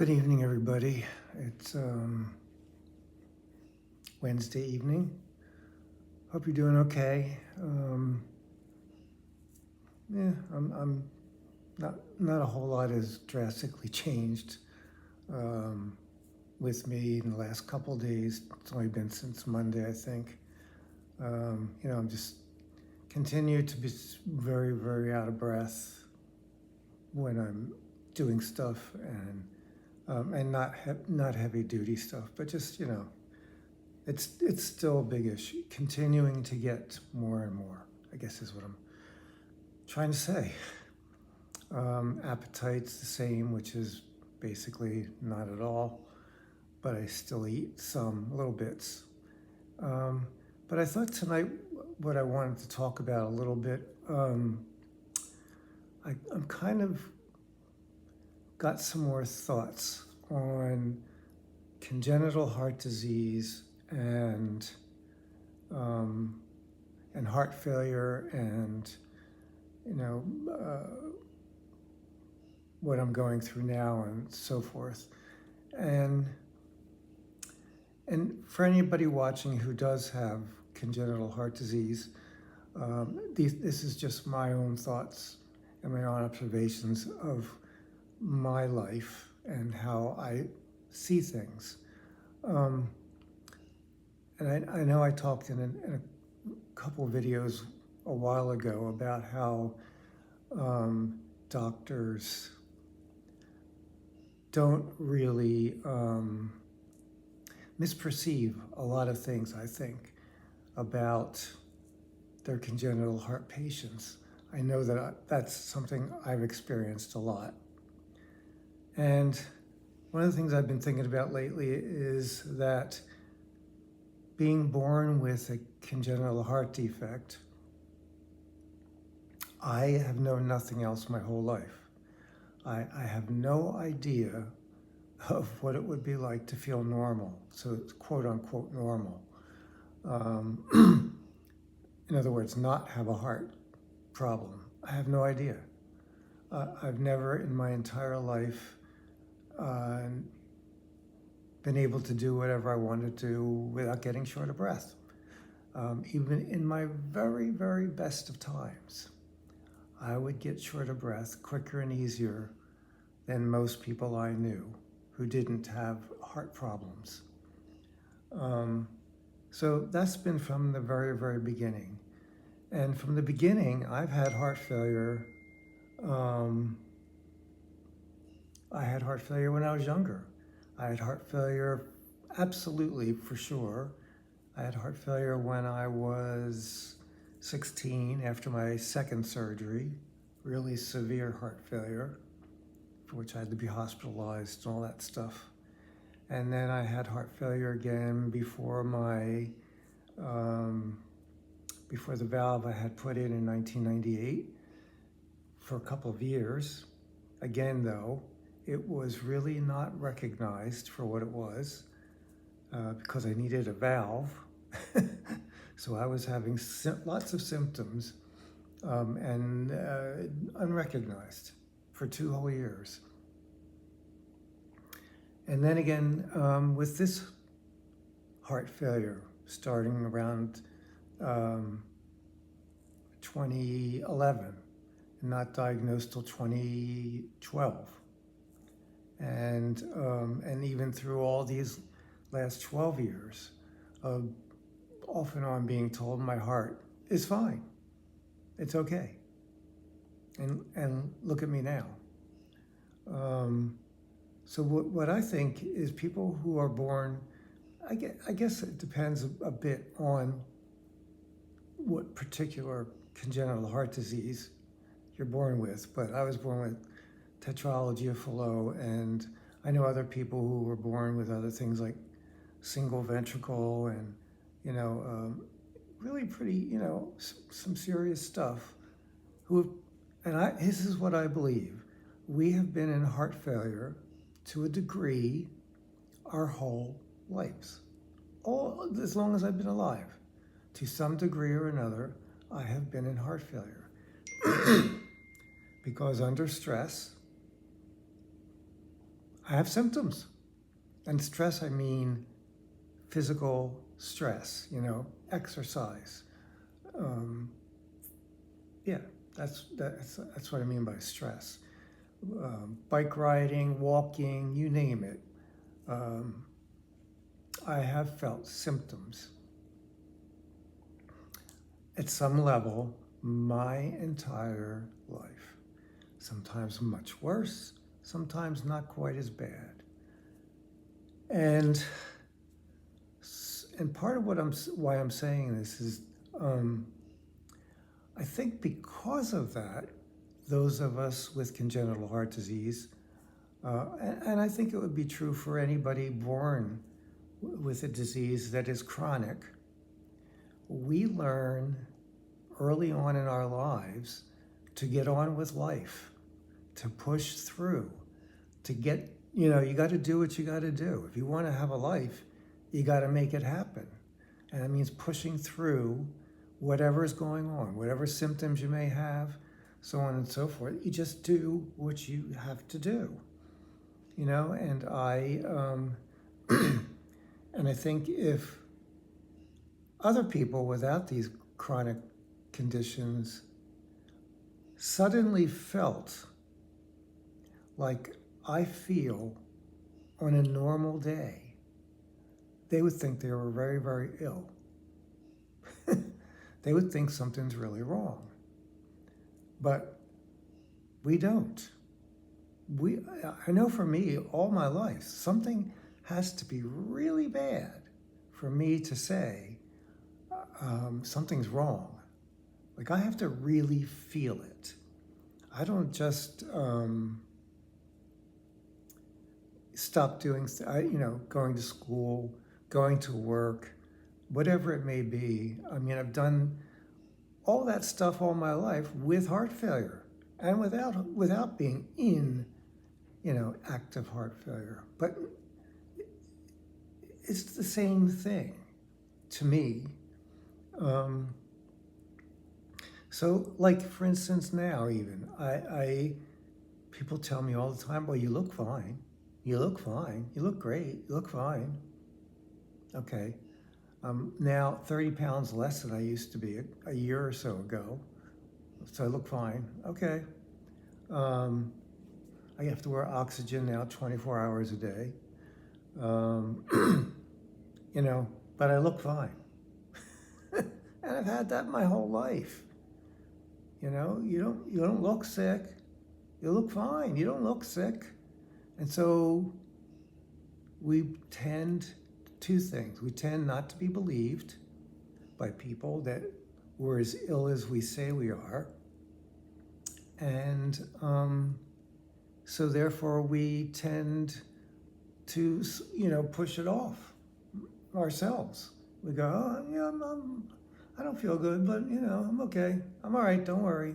Good evening, everybody. It's Wednesday evening. Hope you're doing okay. I'm not a whole lot has drastically changed with me in the last couple of days. It's only been since Monday, I think. I'm just continue to be very, very out of breath when I'm doing stuff and not heavy duty stuff, but just it's still a big issue. Continuing to get more and more, I guess, is what I'm trying to say. Appetite's the same, which is basically not at all, but I still eat some little bits. But I thought tonight what I wanted to talk about a little bit, I'm kind of got some more thoughts on congenital heart disease and heart failure and what I'm going through now and so forth. And for anybody watching who does have congenital heart disease, this is just my own thoughts and my own observations of my life and how I see things. And I know I talked in a couple of videos a while ago about how doctors don't really misperceive a lot of things, I think, about their congenital heart patients. I know that that's something I've experienced a lot. And one of the things I've been thinking about lately is that being born with a congenital heart defect, I have known nothing else my whole life. I have no idea of what it would be like to feel normal, so it's quote unquote normal. In other words, not have a heart problem. I have no idea. I've never in my entire life been able to do whatever I wanted to do without getting short of breath. Even in my very, very best of times, I would get short of breath quicker and easier than most people I knew who didn't have heart problems. So that's been from the very, very beginning. And from the beginning, I've had heart failure. I had heart failure when I was younger. I had heart failure, absolutely, for sure. I had heart failure when I was 16 after my second surgery, really severe heart failure, for which I had to be hospitalized and all that stuff. And then I had heart failure again before before the valve I had put in 1998 for a couple of years. Again, though, it was really not recognized for what it was because I needed a valve. So I was having lots of symptoms and unrecognized for 2 whole years. And then again, with this heart failure starting around 2011, not diagnosed till 2012. And even through all these last 12 years of off and on being told my heart is fine, it's okay. And look at me now. So what I think is people who are born, I guess it depends a bit on what particular congenital heart disease you're born with, but I was born with tetralogy of Fallot, and I know other people who were born with other things like single ventricle and, really pretty, some serious stuff. This is what I believe. We have been in heart failure to a degree our whole lives. As long as I've been alive, to some degree or another, I have been in heart failure. Because under stress, I have symptoms. And stress, I mean physical stress, exercise. Um, yeah, that's what I mean by stress. Bike riding, walking, you name it. Um, I have felt symptoms at some level my entire life. Sometimes much worse, sometimes not quite as bad. And part of why I'm saying this is, I think because of that, those of us with congenital heart disease, and I think it would be true for anybody born with a disease that is chronic, we learn early on in our lives to get on with life, to push through, to get, you got to do what you got to do. If you want to have a life, you got to make it happen. And that means pushing through whatever is going on, whatever symptoms you may have, so on and so forth. You just do what you have to do, and and I think if other people without these chronic conditions suddenly felt like I feel on a normal day, they would think they were very, very ill. They would think something's really wrong. But we don't. I know for me, all my life, something has to be really bad for me to say something's wrong. Like I have to really feel it. I don't just stop doing, going to school, going to work, whatever it may be. I mean, I've done all that stuff all my life with heart failure and without being in, active heart failure. But it's the same thing to me. So like, for instance, now even, people tell me all the time, well, you look fine. You look fine. You look great. You look fine. Okay. Now 30 pounds less than I used to be a year or so ago. So I look fine. Okay. I have to wear oxygen now 24 hours a day. But I look fine. And I've had that my whole life. You don't look sick. You look fine. You don't look sick. And so we tend two things. We tend not to be believed by people that we're as ill as we say we are. And so therefore we tend to, push it off ourselves. We go, oh, yeah, I don't feel good, but, I'm okay. I'm all right, don't worry.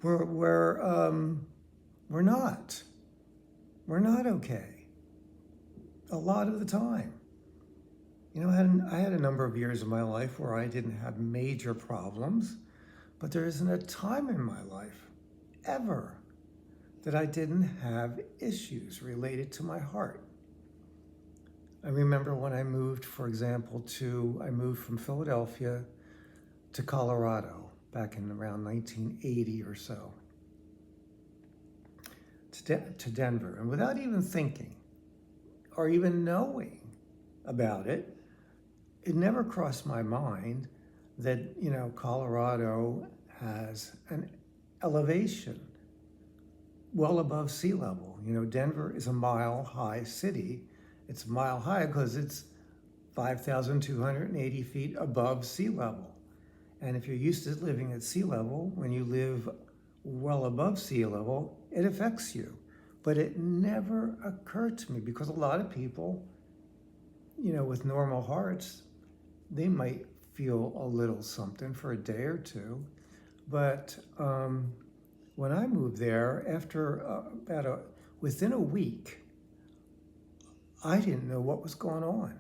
We're not. We're not okay. A lot of the time. I had a number of years of my life where I didn't have major problems, but there isn't a time in my life, ever, that I didn't have issues related to my heart. I remember when I moved, for example, I moved from Philadelphia to Colorado back in around 1980 or so, to Denver. And without even thinking or even knowing about it, it never crossed my mind that, Colorado has an elevation well above sea level. Denver is a mile-high city. It's mile high because it's 5,280 feet above sea level. And if you're used to living at sea level, when you live well above sea level, it affects you. But it never occurred to me because a lot of people, with normal hearts, they might feel a little something for a day or two. But when I moved there, after within a week, I didn't know what was going on.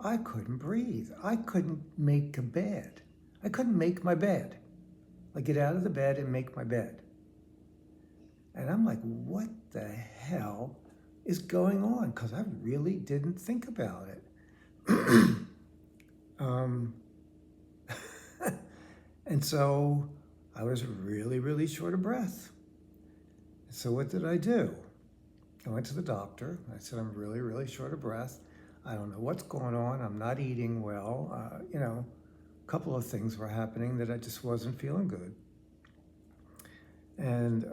I couldn't breathe. I couldn't make a bed. I couldn't make my bed. Like get out of the bed and make my bed. And I'm like, what the hell is going on? Because I really didn't think about it. um, and so I was really, really short of breath. So what did I do? I went to the doctor. I said, I'm really, really short of breath. I don't know what's going on. I'm not eating well. A couple of things were happening that I just wasn't feeling good. And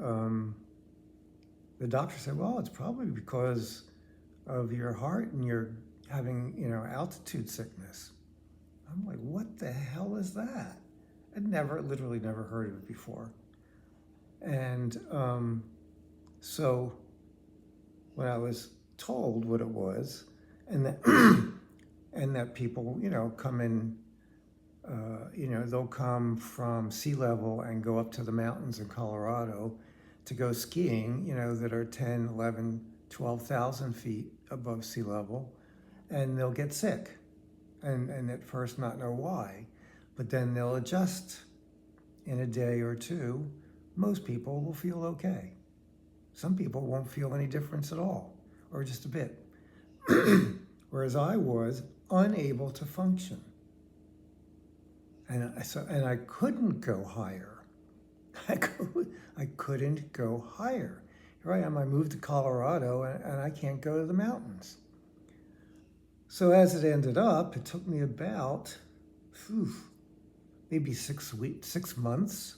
the doctor said, well, it's probably because of your heart and you're having, altitude sickness. I'm like, what the hell is that? I'd literally never heard of it before. And so when I was told what it was, and that and that people, come in, they'll come from sea level and go up to the mountains in Colorado to go skiing, that are 10, 11, 12,000 feet above sea level, and they'll get sick, and at first not know why, but then they'll adjust in a day or two. Most people will feel okay. Some people won't feel any difference at all, or just a bit. Whereas I was unable to function. And I couldn't go higher. I couldn't go higher. Here I am, I moved to Colorado, and I can't go to the mountains. So as it ended up, it took me about maybe 6 months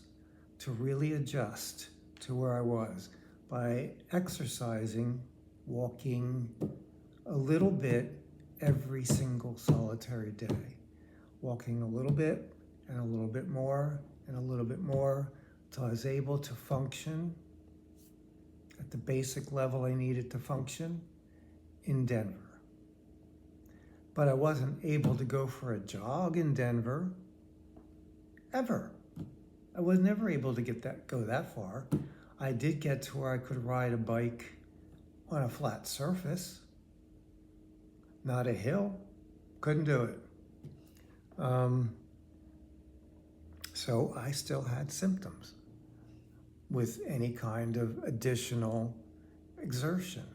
to really adjust to where I was by exercising, walking a little bit every single solitary day. Walking a little bit and a little bit more and a little bit more until I was able to function at the basic level I needed to function in Denver. But I wasn't able to go for a jog in Denver ever. I was never able to go that far. I did get to where I could ride a bike on a flat surface, not a hill. Couldn't do it. So I still had symptoms with any kind of additional exertion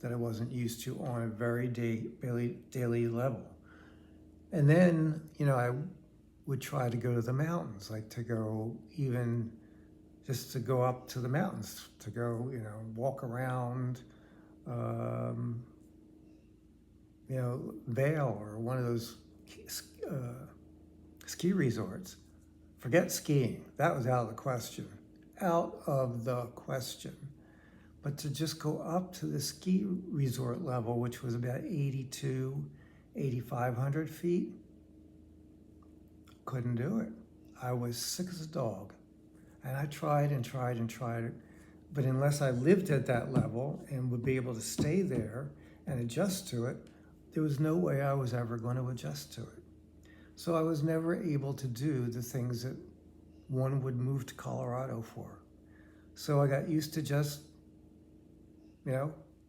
that I wasn't used to on a very daily level. And then, I would try to go to the mountains, like to go even just to go up to the mountains, to go, walk around, Vail or one of those ski resorts. Forget skiing. That was out of the question. Out of the question. But to just go up to the ski resort level, which was about 8,500 feet, couldn't do it. I was sick as a dog. And I tried and tried and tried. But unless I lived at that level and would be able to stay there and adjust to it, there was no way I was ever going to adjust to it. So I was never able to do the things that one would move to Colorado for. So I got used to just,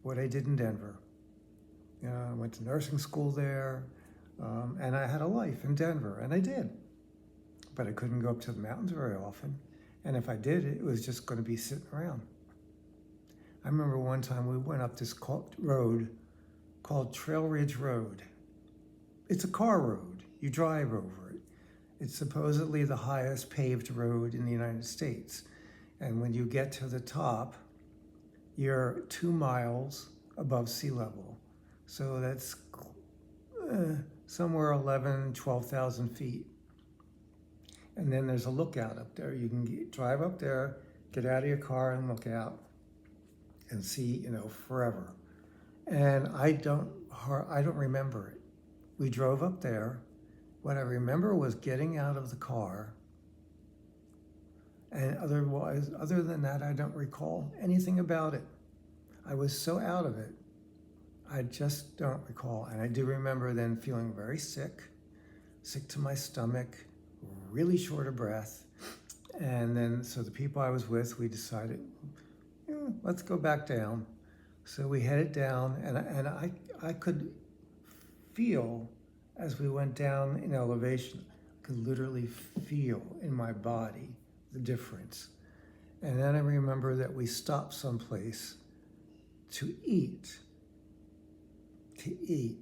what I did in Denver. I went to nursing school there, and I had a life in Denver, and I did. But I couldn't go up to the mountains very often. And if I did, it was just going to be sitting around. I remember one time we went up this road called Trail Ridge Road. It's a car road. You drive over it. It's supposedly the highest paved road in the United States. And when you get to the top, you're 2 miles above sea level. So that's somewhere 11, 12,000 feet. And then there's a lookout up there. You can drive up there, get out of your car and look out and see, forever. And I don't remember it. We drove up there. What I remember was getting out of the car. And other than that, I don't recall anything about it. I was so out of it. I just don't recall. And I do remember then feeling very sick to my stomach, really short of breath. And then, so the people I was with, we decided, let's go back down. So we headed down, and I could feel as we went down in elevation, I could literally feel in my body the difference. And then I remember that we stopped someplace to eat. To eat.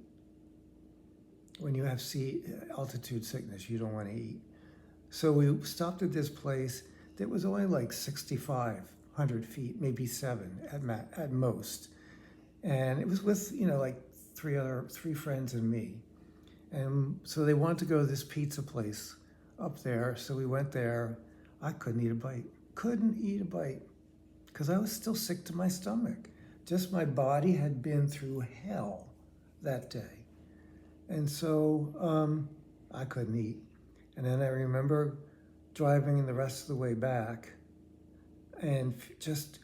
When you have altitude sickness, you don't want to eat. So we stopped at this place that was only like 6,500 feet, maybe 7 at most. And it was with, like three friends and me. And so they wanted to go to this pizza place up there. So we went there. I couldn't eat a bite. Couldn't eat a bite. Because I was still sick to my stomach. Just my body had been through hell that day. And so I couldn't eat. And then I remember driving the rest of the way back and just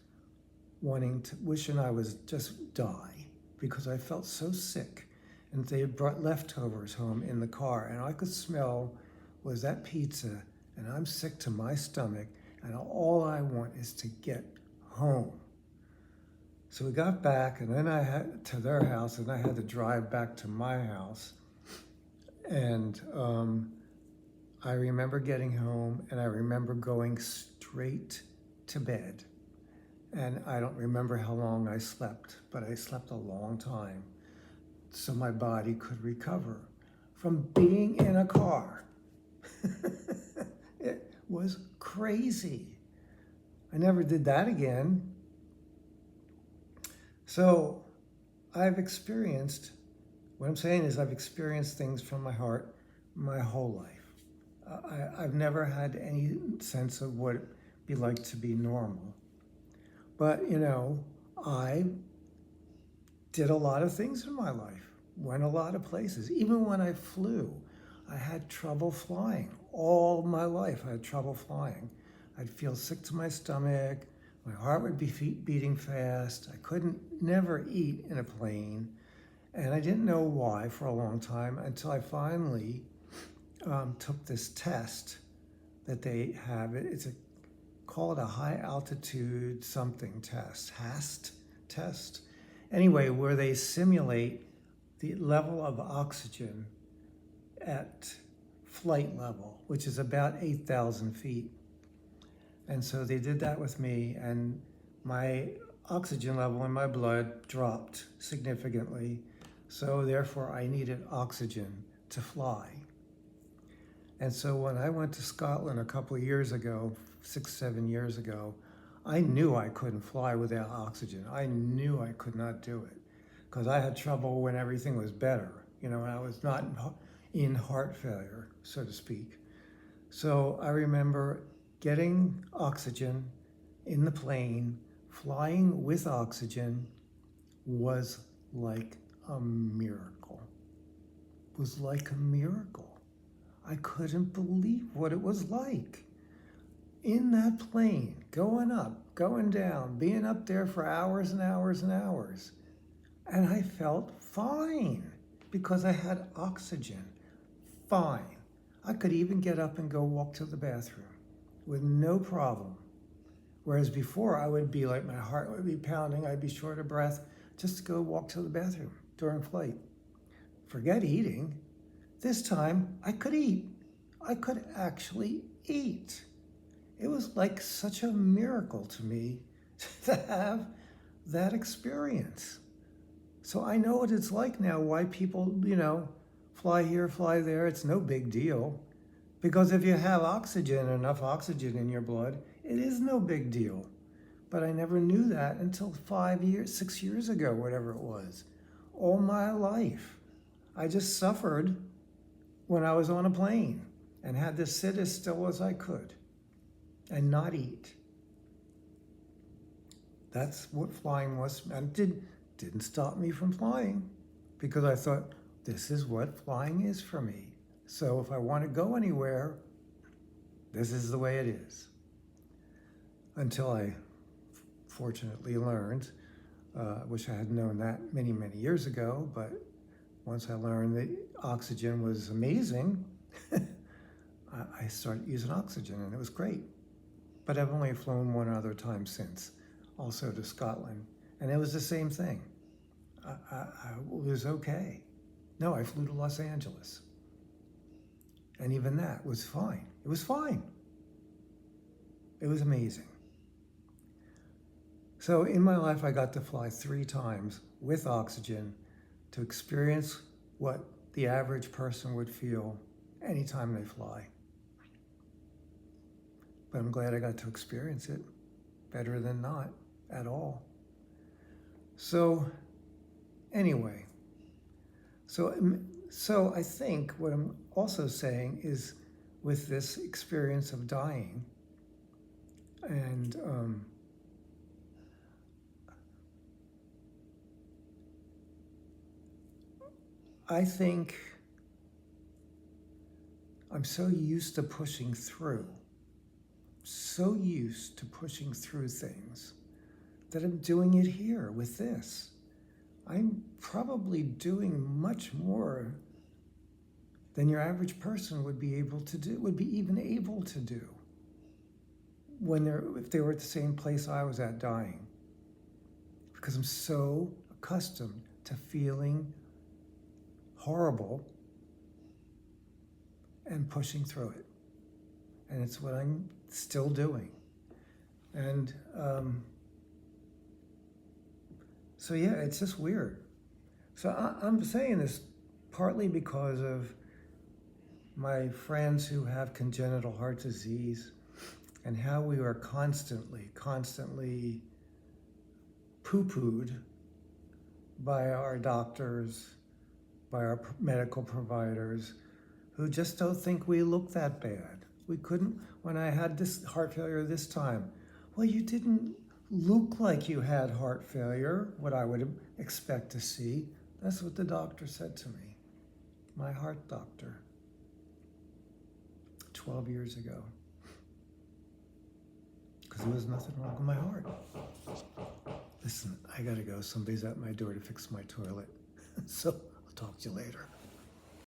wishing I was just die because I felt so sick. And they had brought leftovers home in the car, and I could smell was that pizza, and I'm sick to my stomach, and all I want is to get home. So we got back, and then I had to their house, and I had to drive back to my house. And I remember getting home, and I remember going straight to bed. And I don't remember how long I slept, but I slept a long time so my body could recover from being in a car. It was crazy. I never did that again. So what I'm saying is I've experienced things from my heart my whole life. I've never had any sense of what it'd be like to be normal. But, I did a lot of things in my life, went a lot of places. Even when I flew, I had trouble flying. All my life, I had trouble flying. I'd feel sick to my stomach. My heart would be beating fast. I couldn't never eat in a plane. And I didn't know why for a long time until I finally took this test that they have. It's called a high altitude something test, HAST test. Anyway, where they simulate the level of oxygen at flight level, which is about 8,000 feet. And so they did that with me, and my oxygen level in my blood dropped significantly. So therefore I needed oxygen to fly. And so when I went to Scotland a couple of years ago, 6-7 years ago, I knew I couldn't fly without oxygen. I knew I could not do it because I had trouble when everything was better, when I was not in heart failure, so to speak. So I remember getting oxygen in the plane, flying with oxygen was like a miracle. It was like a miracle. I couldn't believe what it was like. In that plane, going up, going down, being up there for hours and hours and hours. And I felt fine because I had oxygen. Fine. I could even get up and go walk to the bathroom with no problem. Whereas before I would be like, my heart would be pounding, I'd be short of breath just to go walk to the bathroom during flight. Forget eating. This time I could eat. I could actually eat. It was like such a miracle to me to have that experience. So I know what it's like now, why people, fly here, fly there. It's no big deal. Because if you have oxygen, enough oxygen in your blood, it is no big deal. But I never knew that until 6 years ago, whatever it was. All my life. I just suffered when I was on a plane and had to sit as still as I could and not eat. That's what flying was. And didn't stop me from flying because I thought, this is what flying is for me. So if I want to go anywhere, this is the way it is. Until I fortunately learned, wish I had known that many, many years ago, but once I learned that oxygen was amazing, I started using oxygen and it was great. But I've only flown one other time since, also to Scotland, and it was the same thing. I was okay. No, I flew to Los Angeles. And even that was fine. It was fine. It was amazing. So in my life, I got to fly 3 times with oxygen to experience what the average person would feel anytime they fly. But I'm glad I got to experience it. Better than not at all. So anyway, so I think what I'm also saying is with this experience of dying, and I think I'm so used to pushing through, so used to pushing through things that I'm doing it here with this. I'm probably doing much more than your average person would be able to do, would be even able to do if they were at the same place I was at dying. Because I'm so accustomed to feeling horrible and pushing through it. And it's what I'm still doing. And so yeah, it's just weird. So I'm saying this partly because of my friends who have congenital heart disease and how we are constantly poo-pooed by our doctors, by our medical providers, who just don't think we look that bad. We couldn't, when I had this heart failure this time, well, you didn't look like you had heart failure, what I would expect to see. That's what the doctor said to me, my heart doctor, 12 years ago. Because there was nothing wrong with my heart. Listen, I gotta go. Somebody's at my door to fix my toilet. So I'll talk to you later.